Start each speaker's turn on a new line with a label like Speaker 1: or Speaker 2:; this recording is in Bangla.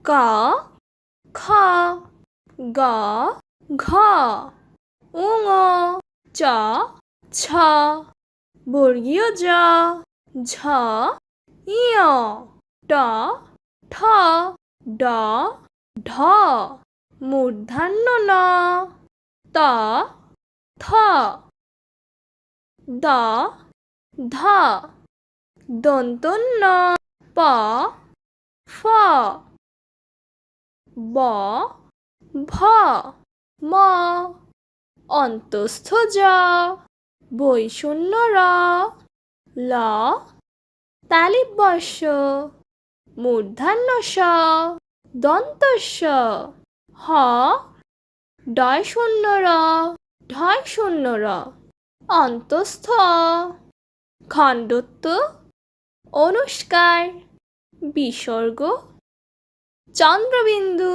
Speaker 1: কা খা গা ঘা উঙ চা ছা বর্গীয় যা ঝা ইয় টা ঠা ডা ঢা মূর্ধন্য ন তা থা দা ধা দন্তন্য পা ফা ব ভা মা অন্তস্থ যা বৈষণ্য রা লা তালিব বর্ষ মূর্ধন্য স দন্তস্য হ ডয় শূন্য র ঢয় শূন্য র অন্তস্থ খণ্ডত্ব অনুষ্কার বিসর্গ চন্দ্রবিন্দু